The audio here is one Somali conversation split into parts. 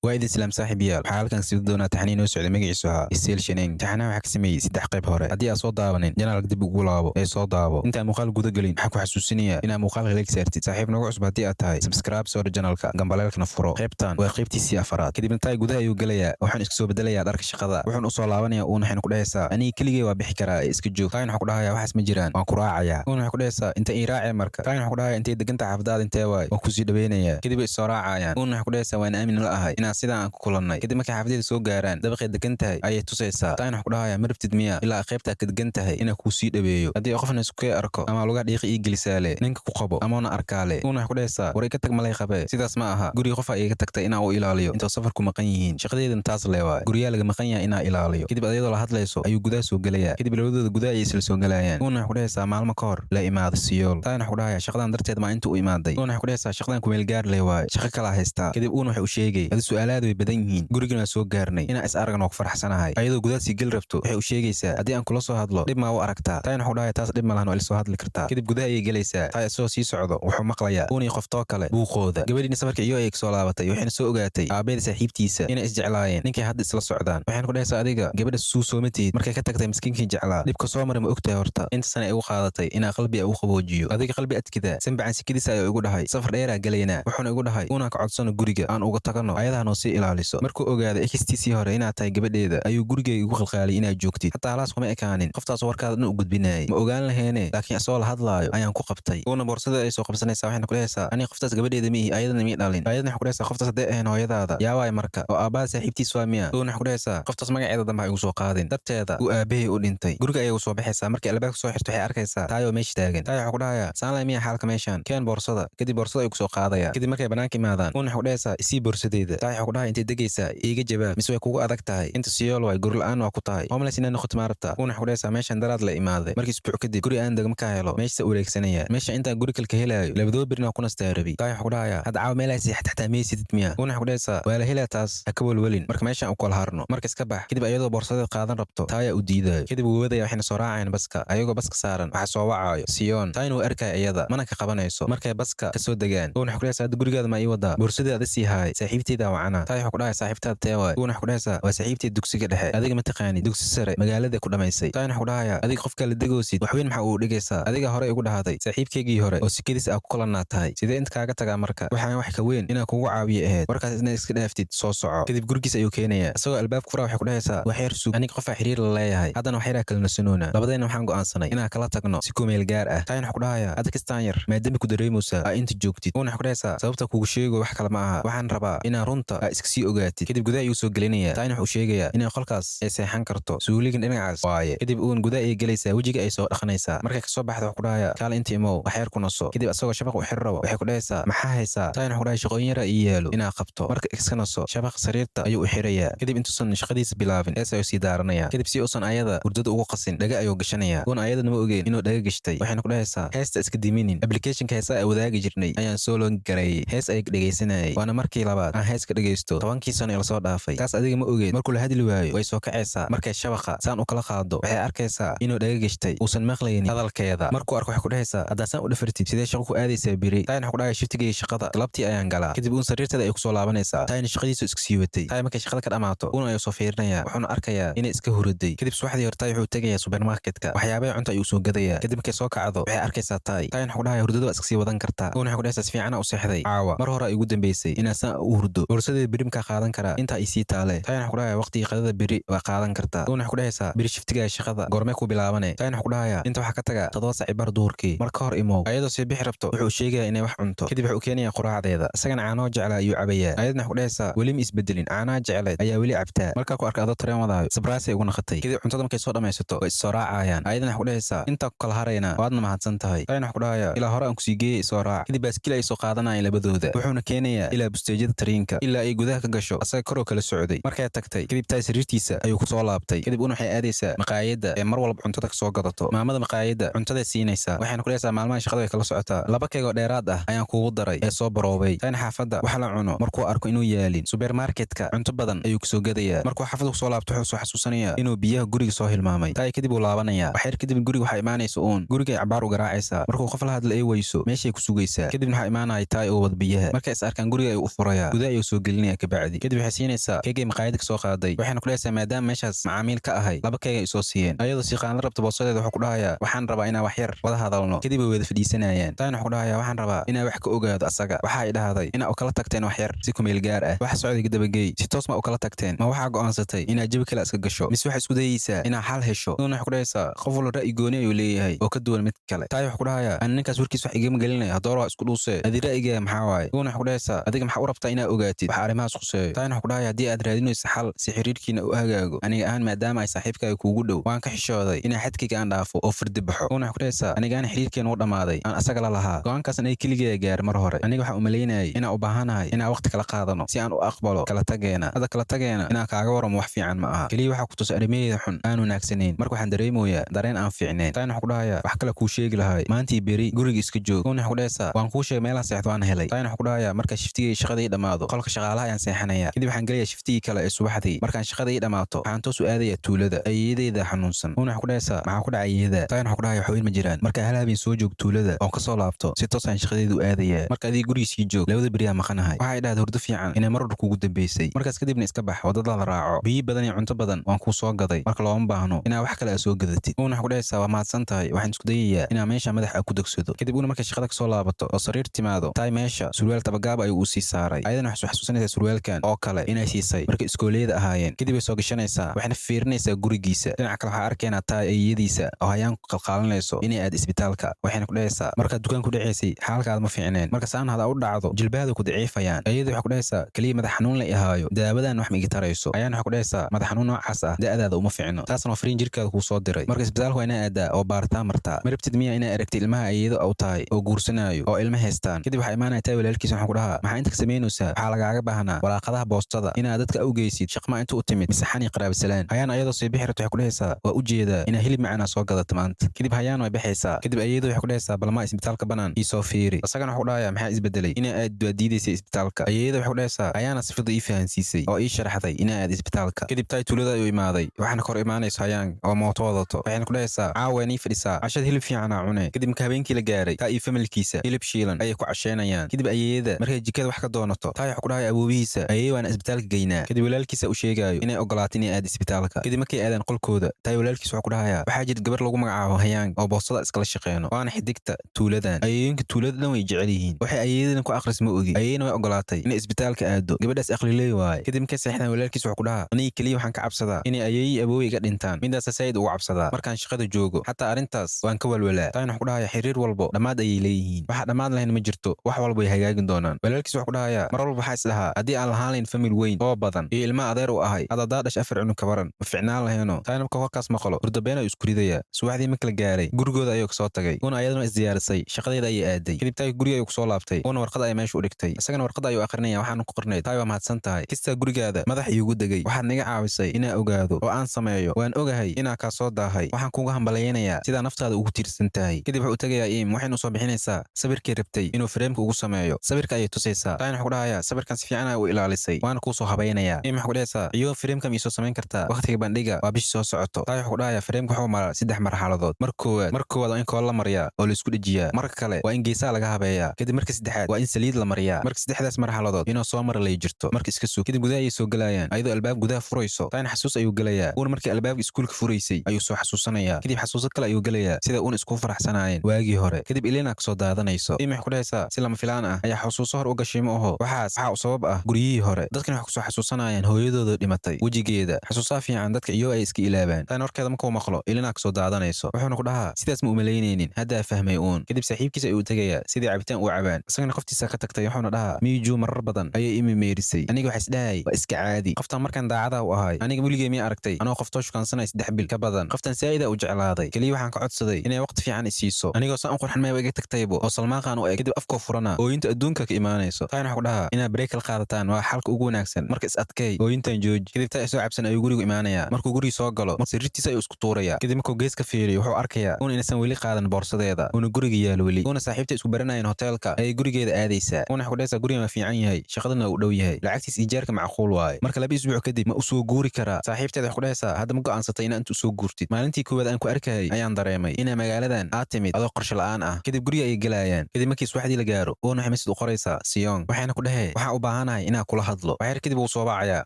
وايد اسلام saaxiibayaal waxaa halkan sii doonaa taxniin oo socday magaciisu ahaa Isel Shaneng taxanaha waxa ka sameeyay saddex qayb hore haddii aad soo daawanin janaalka dib ugu laabo ee soo daawo inta muuqaal guda galin waxa ku xasuusinaya inaad muuqaalka like saartid saaxiib nagu cusub haddii aad tahay subscribe soo janaalka gambaleelkana furo qaybtan waa qaybtiisii afraad kadib inta gudaha ayuu galayaa waxaan isku soo bedelayaa dharka shaqada wuxuuna u soo laabanaya uuna xin ku dhahaysaa aniga keligay waa bixi karaa iska joog taan waxa ku dhahayaa waxaas ma jiraan waan ku raacayaa uuna waxa ku dhahaysaa inta ii raacay marka taan waxa ku dhahayaa intay deganta xaafadaada intee waay waan ku sii dhaweynaya kadib ay soo raacayaan uuna waxa ku dhahaysaa waan aamin la ahay inaan sidaan aan ku kulannay kadib markay xaafadada soo gaaraan dabaqay degan tahay ayay tusaysaa taan waxa ku dhahayaa marabtid miya ilaa qaybta ka degan tahay inaa ku sii dhaweeyo haddii qofna isku arko ama luga dhiiqi ii gelisaale ninka ku qabo ama ona arkaale uuna waxa ku dhahaysaa waray ka tag malay qabe sidaas ma aha guriga qof ay iga tagtay inaa uu ilaaliyo inta safar ku maqan yihiin shaqadeedan taas leewaay guriga laga maqan yahay inaa ilaaliyo kadib adayadoo la hadlayso ayuu gudaha soo galayaa kadib labadooda gudaha ay isla soo galayaan uuna waxa ku dhahaysaa maalmo ka hor la imaado siyool taan waxa ku dhahayaa shaqadan darteed ma inta u imaaday uuna waxa ku dhahaysaa shaqadan ku meel gaar leewaay shaqo kala haystaa kadib uuna waxa uu sheegay hada su'aalaad way badan yihiin gurigana soo gaarnay inaa is aragno ku faraxsanahay ayadoo gudaha si gal rabto waxa uu sheegaysaa haddii aan kula soo hadlo dib ma u aragtaa taan waxa ku dhahayaa taas dib ma lahan oo soo hadli kartaa kadib gudaha ay galaysaa taa soo sii socdo wuxuu maqlayaa uuna qoftoo kale buuqooda gabadhiina safarka iyo ay soo laabatay waxayna soo ogaatay aabeeda saaxiibtiisa inay isjeclaayeen ninkay hadda isla socdaan waxaan ku dhahaysaa adiga gabadha suu soomateed markay ka tagtay miskiinkii jeclaa dhibka soo maray ma ogtahay horta inta sana ay u qaadatay inaa qalbi u qaboojiyo adiga qalbi adkida sanbacan sikadiisa ayaa igu dhahay safar dheeraa galaynaa wuxuuna igu dhahay uunaan ka codsano guriga aan uga tagano ayadahanoo sii ilaaliso markuu ogaaday ekistiisii hore inaad tahay gabadheeda ayuu gurigay igu qalqaalay inaad joogtid hataa halaas kuma ekaanin qoftaas warkaada dhan u gudbinayay ma ogaan laheene laakiin asoo la hadlaayo ayaan ku qabtay uuna boorsada ay soo qabsanaysaa waxayna ku dhahaysaa aniga qoftaas gabadheeda miihi ayadana mii dhalin ayadana waxa ku dhahaysaa qoftaas haddee ahayn hooyadaada yaawaay marka oo aabbaha saaxiibtiis waa miya uuna waxa ku dhahaysaa qoftaas magaceeda dambe ha igu soo qaadin darteeda uu aabbahay u dhintay guriga ayay ugu soo baxaysaa markay albaabka soo xirto waxay arkaysaa taayoo meesha taagan taay waxa ku dhahayaa saanlay miya xaalka meeshaan keen boorsada kadib boorsada ay ku soo qaadaya kadib markay banaanka imaadaan uuna waxa ku dhahaysaa isii boorsadeeda taay waxa ku dhahaya intay degaysaa iiga jawaab mise way kugu adag tahay inta siyool waay guri la-aan waa ku tahay homeless inay noqoto ma rabtaa uuna waxa ku dhahaysaa meeshaan daraad la imaaday markii isbuuc kadib guri aan degma ka helo meesha wareegsanaya meesha intaan guri kalka helaayo labadoo birna ku nastaa rabi taay waxa ku dhahayaa hadda caawa meelaha seexat xataa meesidid miya uuna waxa ku dhahaysaa waa la helaa taas ha ka walwalin marka meeshaan u kala harno marka iska bax kadib ayadoo boorsadeed qaadan rabto taayaa u diidayo kadib wawadaya waxayna soo raacayaan baska ayagoo baska saaran waxa soo wacaayo siyoon taayna uu arkaya iyada mana ka qabanayso markay baska ka soo degaan uuna waxa ku dhahaysaa hadda gurigaada ma ii wadaa boorsadeeda sii haay saaxiibteyda wacana taay waxa ku dhahaya saaxiibtaada tee waay uuna waxa ku dhahaysaa waa saaxiibteed dugsiga dhexe adiga ma taqaani dugsi sare magaalada ku dhamaysay taayna waxa ku dhahaya adiga qofka la degoosid waxweyn maxaa uu dhigaysaa adiga hore igu dhahday saaxiibkeygii hore oo sikadiis aa ku kalanaa tahay sidee inta kaaga tagaa marka waxaan wax ka weyn inaa kugu caawiye ahayd warkaas isna iska dhaaftid soo soco kadib gurigiis ayuu keenayaa isagoo albaabka furaa waxay ku dhahaysaa waxyar sug aniga qofaa xiriir la leeyahay haddana waxyaraa kala nasanoona labadayna waxaan go'aansanay inaan kala tagno si ku meel gaar ah taayna waxa ku dhahayaa hadda kistaan yar maadaama ku dareemaysaa aa inta joogtid uuna waxa ku dhahaysaa sababta kugu sheego wax kale ma aha waxaan rabaa inaa runta aa iska sii ogaatid kadib gudaha ayuu soo gelinaya taayna waxa uu sheegayaa inay qolkaas ay seexan karto suuligan dhinacaas waaye kadib uun gudaha ay gelaysaa wejiga ay soo dhaqanaysaa markay kasoo baxda waxa ku dhahayaa kaale inta imow waxyar ku naso kadib asagoo shabaq u xir rabo waxay ku dhahaysaa maxaa haysaa taayna waxa ku dhahay shaqooyin yara ii yeelo inaa qabto marka iska naso shabaq sariirta ayuu u xirayaa kadib intuusan shaqadiisa bilaabin hees ayuu sii daaranaya kadib si uusan ayada hurdada ugu qasin dhaga ayuu gashanaya uuna ayadana ma ogeen inuu dhaga gashtay waxayna ku dhahaysaa heesta iska diminin applicationka heesaa aan wadaagi jirnay ayaan soo loon gareeyey hees ay dhegaysanayay waana markii labaad aan heeska dhegaysto 10kii sano ee lasoo dhaafay taas adiga ma ogeen markuu la hadli waayo way soo kacaysaa markay shabaqa saan u kala qaado waxay arkaysaa inuu dhaga gashtay uusan maqlaynin hadalkeeda markuu arko waxay ku dhahaysaa haddaa saan u dhafartid sidee shaqo ku aadaysaa biri taayna waxa ku dhahaya shiftigii shaqada galabtii ayaan galaa kadib uun sariirteeda ay ku soo laabanaysaa taayna shaqadiisu iska sii watay taay markay shaqada ka dhamaato uuna ayuu soo fiirinaya wuxuuna arkayaa inay iska huraday kadib subaxdii hore taay wuxuu tegayaa supermarketka waxyaabay cunto ayuu soo gadayaa kadib markay soo kacdo waxay arkaysaa taay taayna waxa ku dhahaya hurdada waa iska sii wadan kartaa uuna waxa ku dhahaysaa si fiicana u seexday caawa mar hore ay ugu dambeysay inaa saan u hurdo boorsadeeda beri makaa qaadan karaa intaa ay sii taale taayna waxa ku dhahaya waqtigii qadada beri waa qaadan kartaa uuna waxa ku dhahaysaa beri shiftigaa shaqada goormee ku bilaabane taayna waxa ku dhahaya inta waxaa ka taga 7 saac bar duhurkii marka hor imow ayadoo sii bixi rabto wuxuu sheegayaa inay wax cunto kadib wuxuu keenayaa quraacdeeda isagana caanoo jeclaa ayuu cabayaa ayadna waxa ku dhahaysaa weli ma isbedelin caanaa jecleed ayaa weli cabtaa markaa ku arka adoo tareen wadaayo sabraasay ugu naqatay kadib cuntada markay soo dhammaysato way issoo raacayaan ayadana waxa ku dhahaysaa intaa ku kala harayna waadna mahadsan tahay taayna waxa ku dhahaya ilaa hore aan kusii geeyay isoo raac kadib baaskil ay soo qaadanayaan labadooda wuxuuna keenayaa ilaa busteejyada tariinka ilaa ay gudaha ka gasho asaga koroo kala socday markay tagtay kadib taay sariirtiisa ayuu ku soo laabtay kadib una waxay aadaysaa maqaayadda ee mar walba cuntada ka soo gadato maamada maqaayadda cuntada siinaysaa waxayna ku dhahaysaa maalmaha shaqada way kala socotaa laba keegoo dheeraad ah ayaan kuugu daray ee soo baroobay taayna xaafadda wax la cuno markuu arko inuu yaalin supermarketka cunto badan ayuu kusoo gadayaa markuu xaafadda kusoo laabto wuxuu soo xasuusanaya inuu biyaha guriga soo hilmaamay taay kadib uu laabanaya waxyar kadib guriga waxaa imaanaysa uun gurigay cabaar u garaacaysaa markuu qof la hadla ay weyso meeshay ku sugaysaa kadibna waxaa imaanaya taay oo wada biyaha markay is arkaan guriga ayuu u furayaa gudaha ayuu soo gelinaya kabacdi kadib waxay siinaysaa keegay maqaayada kasoo qaaday waxayna ku dhahaysaa maadaama meeshaas macaamiil ka ahay laba keeg ay soo siiyeen ayadoo siiqaan la rabta boosadeeda wuxuu ku dhahayaa waxaan rabaa inaan wax yar wada hadalno kadib ay wada fadhiisanayaan taana wuxuu ku dhahayaa waxaan rabaa inaan wax ka ogaado asaga waxa ay dhahday inaa u kala tagteen wax yar si kumeel gaar ah waxa socday dabageey si toos ma u kala tagteen ma waxaa go'aansatay inaad jabi kale iska gasho mise waxay isku dayaysaa inaa xal hesho wuxuu ku dhahaysaa qof walba ra'yi gooni ayuu leeyahay oo ka duwan mid kale taay wuxuu ku dhahayaa aan ninkaas warkiis wax igama gelinaya hadoor waa isku dhuusee adi ra'yiga maxaa waaye wuxuu ku dhahaysaa adiga maxaa u rabtaa inaad ogaatid wax arrimahaas khuseeyo taana wuxuu ku dhahayaa haddii aad raadinayso xal si xiriirkiina u hagaago aniga ahaan maadaama ay saaxiibkaaga kuugu dhow waan ka xishooday inaa xadkayga aan dhaafo oo firdi baxo wuxuu ku dhahaysaa aniga aan xiriirkeena u dhammaaday aan asaga la lahaa go'aankaasna ay keligeeda gaar mar hore aniga waxaan u malaynayay inaan u baahanahay inaan waqti kala qaadano si aan u aqbalo kala tageena hada kala tageena inaan kaaga waramo wax fiican ma aha keliya waxaa ku tusa arrimaheeda xun aan wanaagsanayn marka waxaan dareemoyaa dareen aan fiicnayn taana wuxuu ku dhahayaa wax kale kuu sheegi lahay maantii beri guriga iska joog wuxuu ku dhahaysaa waan kuu sheegay meelaan seexdo waan helay taana wuxuu ku dhahayaa marka shiftigii shaqadii dhammaado qolka shaqaalaha ayaan seexanaya kadib waxaan gelayaa shiftigii kale ee subaxdii markaan shaqadii dhammaato waxaan toos u aadayaa tuulada ayeeyadeeda xanuunsan wuxuu ku dhahaysaa maxaa ku dhacay ayeeyada taana wuxuu ku dhahayaa waxba ma jiraan marka hal habeen soo joog tuulada oo kasoo laabto si toos aan shaqadeedu aadayaa marka adii guriga sii joog labada beri aan maqanahay waxay dhahday hurdo fiican inay mar hor kugu dambeysay markaas kadibna iska bax wadada la raaco biyo badan iyo cunto badan waan kuu soo gaday marka looma baahno inaa wax kale soo gadatid wuxuu ku dhahaysaa waa mahadsan tahay waxaan isku dayayaa inaa meesha madaxa ku dagsado kadib markay shaqada kasoo laabato oo sariir timaado taay meesha surwaal tabagaab ayuu u sii saaray ayadana waxay xasuusanaysaa surwaalkan oo kale inay siisay markay iskooleeda ahaayeen kadib ay soo gashanaysaa waxayna fiirinaysaa gurigiisa dhinaca kale waxaa arkaynaa taay ayeeyadiisa oo hayaan ku qalqaalinayso inay aad isbitaalka waxayna ku dhahaysaa markaad dukaan ku dhacaysay xaalkaada ma fiicneen marka saan hada u dhacdo jilbaada ku daciifayaan ayadu waxay ku dhahaysaa kaliya madax xanuun la ihaayo daawadan wax ma igi tarayso ayaan waxay ku dhahaysaa madax xanuun noocaas ah da'daada uma fiicno taasna waa fariin jirkaada kuu soo diray marka isbitaalka waa inaa aadaa oo baaritaan martaa ma rabtid miya inaa aragtid ilmaha ayado u tahay oo guursanaayo oo ilma haystaan kadib waxaa imaanaya taay walaalkiisa waxaan ku dhahaa maxaa inta ka samaynaysaa waxaa lagaaga baahnaa walaaqadaha boostada inaad dadka u geysid shaqma inta u timid mise xani qaraabisalaan hayaan ayadoo sii bixi rabta waxay ku dhahaysaa waa u jeedaa inaa hilib macaanaa soo gadata maanta kadib hayaan way baxaysaa kadib ayadu waxay ku dhahaysaa balmaa isbitaalka banaan ii soo fiiri asagana wuxuu dhahayaa maxaa isbedelay inaa aad diidaysay isbitaalka ayada waxay ku dhahaysaa hayaana sifada ii fahansiisay oo ii sharaxday inaa aad isbitaalka kadib taay tuulada ayuu imaaday waxaana kor imaanayso hayaan oo mooto wadato waxayna ku dhahaysaa caawa nii fadhisaa cashad hilib fiicanaa cune kadib marka habeenkii la gaaray taa iyo familkiisa hilib shiilan ayay ku casheynayaan kadib ayeeyada markay jikada wax ka doonato taa waxay ku dhahay awoobihiisa ayeey waana isbitaalka geynaa kadib walaalkiisa u sheegaayo inay ogolaato inay aad isbitaalka kadib markay aadaan qolkooda taay walaalkiisa wuxuu ku dhahayaa waxaa jirta gabar lagu magacaabo hayaan oo boostada iskala shaqeeno waana xidigta tuuladan ayeeyinka tuulada dhan way jecel yihiin waxay ayeeyadan ku akhris ma ogi ayeeyna way ogolaatay inay isbitaalka aado gabadhaas aqlileey waaye kadib markay seexdaan walaalkiisa wuxuu ku dhahaa aniga keliya waxaan ka cabsadaa inay ayeeyi abooy iga dhintaan midaasa saayid ugu cabsadaa markaan shaqada joogo xataa arrintaas waan ka walwalaa taana wuxuu ku dhahayaa xiriir walbo dhammaad ayay leeyihiin waxa dhammaad lahayn ma jirto wax walba way hagaagin doonaan walaalkiisa wuxuu ku dhahayaa mar walba waxaa is dhahaa haddii aan lahaan lahayn famil weyn oo badan iyo ilma adeer u ahay had haddaa dhash 4 cunug ka baran ma ficnaan laheeno taana marka warkaas maqlo hurdabeen ayuu isku ridayaa subaxdii marka la gaaray gurigooda ayuu kasoo tagay una ayadana isdiyaarisay shaqadeeda ayay aaday kadib taay guriga ayuu kusoo laabtay una warqad ay meesha u dhigtay isagana warqad ayuu akhrinaya waxaana ku qornay taay waa mahadsan tahay kistaa gurigaada madax iigu degay waxaad naga caawisay inaa ogaado oo aan sameeyo waan ogahay inaa kaa soo daahay waxaan kuuga hambalaynayaa sidaa naftaada ugu tiirsan tahay kadib wuxuu u tagayaa iim waxaynu usoo bixinaysaa sawirkii rabtay inuu fareemka ugu sameeyo sawirka ayay tusaysaa taayna wuxuu ku dhahayaa sawirkan si fiican u ilaalisay waana kuu soo habaynayaa iim wuxuu ku dhahaysaa iyo fareemka ma isoo samayn kartaa waqtiga bandhiga waa bishii soo socoto taay wuxuu ku dhahayaa fareemka wuxuu maraa 3 marxaladood marka koowaad waa in kool la mariyaa oo la isku dhejiyaa marka kale waa in geesaha laga habeeyaa kadib marka saddexaad waa in saliid la mariyaa marka saddexdaas marxaladood inuu soo mara lay jirto marka iska sug kadib gudaha ayay soo galayaan ayadoo albaab gudaha furayso taayna xasuus ayuu gelayaa uuna markii albaabka iskuulka furaysay ayuu soo xasuusanayaa kadib xasuusad kale ayuu gelayaa sida uuna isku faraxsanaayeen waagii hore kadib ilena kasoo daadanayso iim waxay ku dhahaysaa si lama filaan ah ayaa xusuuso hor u gashay ma aho waxaa u sabab ah guryihii hore dadkana waxay kusoo xasuusanayaan hooyadooda dhimatay wejigeeda xasuusaha fiican dadka iyagoo ay iska ilaabaan taayna warkeeda markuu maqlo ilena kasoo daadanayso wuxuuna ku dhahaa sidaas ma umalaynaynin haddaa fahmay uun kadib saaxiibkiisa ayuu tegayaa sidii cabitaan u cabaan isagana qoftiisa ka tagtay wuxuuna dhahaa miiju marar badan ayay imi meerisay aniga waxaa isdhahay waa iska caadi qoftan markaan daacada u ahay aniga weligay miya aragtay anoo qoftoo shukaansanay 3 bil ka badan qoftan saa'ida u jeclaaday kaliya waxaan ka codsaday inay waqti fiican isiiso anigoo saan qurxan meewa iga tagtaybo oo salmaaqan u eg kadib afkoo furana ooyinta adduunka ka imaanayso taayna waxa ku dhahaa inaa break kala qaadataan waa xalka ugu wanaagsan marka is adkay ooyintan jooji kadib taa isoo cabsan ayuu gurigu imaanayaa markuu guriga soo galo sariirtiisa ayuu isku tuurayaa kadib markuu gees ka fiiriyo wuxuu arkayaa una inaysan weli qaadan boorsadeeda una guriga yaalo weli una saaxiibta isku baranayeen hoteelka ayay gurigeeda aadaysaa una waxa ku dhahaysaa guriga ma fiican yahay shaqadana u dhow yahay lacagtiis ijaarka macquul waaye marka 2 isbuuc kadib ma u soo guuri karaa saaxiibteeda waxa ku dhahaysaa hadda ma go'aansatay inaa inta u soo guurtid maalintii koowaad aan ku arkayay ayaan dareemay inaa magaaladan aad timid adoo qorshe la'aan ah kadib guriga ay galayaan kadib markii subaxdii la gaaro una waxay masjid u qoraysaa Siyong waxayna ku dhahay waxaa u baahan baahanahay inaan kula hadlo. Waxyar kadib uu soo bacaya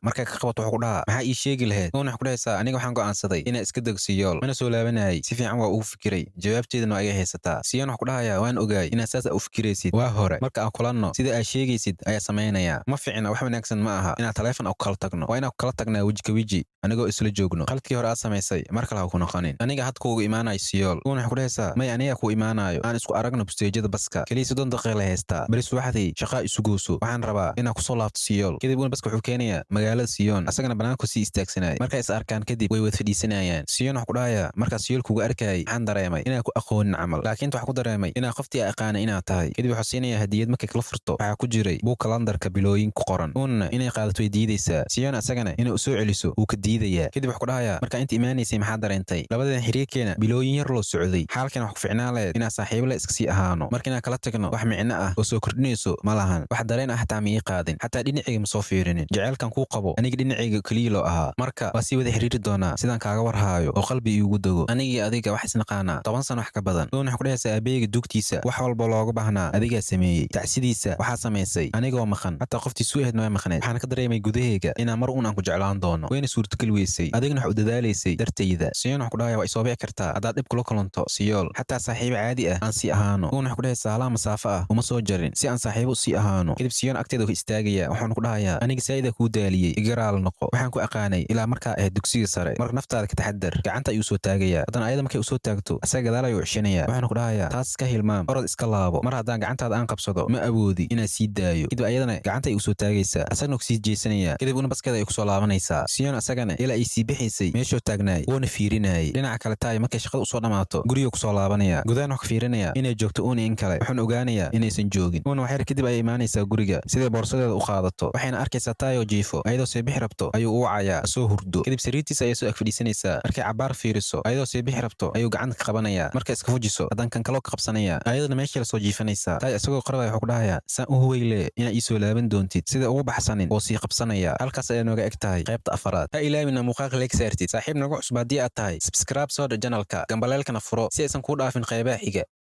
markay ka qabato wuxuu ku dhahaa maxaa ii sheegi lahayd uuna ku dhahaysaa aniga waxaan go'aansaday inaan iska dego Siyool mana soo laabanayay si fiican waa ugu fikiray jawaabteedana waa iga haysataa. Siyoon wuxuu ku dhahayaa waan ogaay inaad saas u fikiraysid waa hore marka aan kulanno sida aad sheegaysid ayaa samaynaya ma fiicna wax wanaagsan ma aha inaad taleefon u kala tagno waa inaad kala tagnaa weji ka weji anigoo isla joogno qaladkii hore aad samaysay mar kale ha ku noqonin aniga had kuugu imaanayo Siyool uuna wuxuu ku dhahaysaa may aniga ku imaanayo aan isku aragno busteejada baska kaliya 30 daqiiqo la haystaa bari subaxdii shaqa isu gooso waxaan rabaa inaan ku soo laabto Siyool kadib uuna baska wuxuu keenayaa magaalada Siyoon asagana banaanku sii istaagsanay markay is arkaan kadib way wada fadhiisanayaan Siyoon wuxuu ku dhahayaa markaas Siyool kugu arkay waxaan dareemay inaan ku aqoonin camal laakiin waxa ku dareemay inaan qoftii aqaan inaad tahay kadib wuxuu siinayaa hadiyad markay kala furto waxa ku jiray buu kalandarka bilooyin ku qoran uuna inay qaadato way diidaysaa Siyoon asagana inuu soo celiso uu ka diidayaa kadib wuxuu ku dhahayaa marka inta imaanaysay maxaa dareentay labadan xiriirkeena bilooyin yar loo socday xaalkan wax ku ficnaa leed inaan saaxiibo la iska sii ahaano marka inaan kala tagno wax micno ah oo soo kordhinayso ma lahan wax dareen ah xataa ma ii qaadin xataa dhinacayga ma soo fiirinin jaceylkan kuu qabo aniga dhinacayga kaliya loo ahaa marka waa sii wada xiriiri doonaa sidaan kaaga warhaayo oo qalbi iigu dego anigii adiga wax isnaqaanaa 10 sano wax ka badan uuna ku dhahaysaa aabeyga dugtiisa wax walba looga baahnaa adigaa sameeyey tacsidiisa waxaa samaysay anigoo maqan xataa qoftii suu ahayd ma maqneed waxaan ka dareemay gudahayga inaan mar uun aan ku jeclaan doono wayna suurtagal weysay adigna wax u dadaalaysay dartayda Siyoon wax ku dhahayaa waa isoo bici kartaa haddaad dhib kula kulanto Siyool xataa saaxiibo caadi ah aan sii ahaano uuna wax ku dhahaysaa halaa masaafo ah uma soo jarin si aan saaxiibo sii ahaano kadib Siyoon agteeda ku istaagaya waxaan ku dhahayaa aniga saayida kuu daaliyey igaraal noqo waxaan ku aqaanay ilaa markaa ahayd dugsiga sare marka naftaada ka taxadar gacanta ayuu soo taagayaa haddana ayada markay u soo taagto asaga gadaal ayuu cishinayaa waxaan ku dhahayaa taas ka hilmaam orod iska laabo mar haddaan gacantaada aan qabsado ma awoodi inaan sii daayo kadib ayadana gacanta ay u soo taagaysaa asagna ku sii jeesanaya kadib una baskeeda ay ku soo laabanaysaa Siyoon asagana ilaa ay sii bixaysay meeshuu taagnaay wuuna fiirinayay dhinaca kale taay markay shaqada u soo dhamaato guriga ku soo laabanaya gudahan wax ka fiirinaya inay joogto uuna in kale waxaan ogaanayaa inaysan joogin uuna waxyar kadib ay imaanaysaa guriga siday boorsadeeda u qaadato waxayna arkaysaa taayoo jiifo ayadoo sii bixi rabto ayuu u wacayaa soo hurdo kadib sariirtiisa ayay soo ag fadhiisanaysaa markay cabaar fiiriso ayadoo sii bixi rabto ayuu gacanta ka qabanayaa markay iska fujiso haddana kan kaloo ka qabsanaya ayadana meeshii la soo jiifanaysaa taay isagoo qarabaya wuxuu ku dhahayaa saan u huweyle inaa ii soo laaban doontid sida ugu baxsanin oo sii qabsanaya halkaas ayaa nooga eg tahay qaybta afaraad ha ilaawina muuqaalka like saartid saaxiib nagu cusub haddii aad tahay subscribe soo dha janalka gambaleelkana furo si aysan kuu dhaafin qaybaha xiga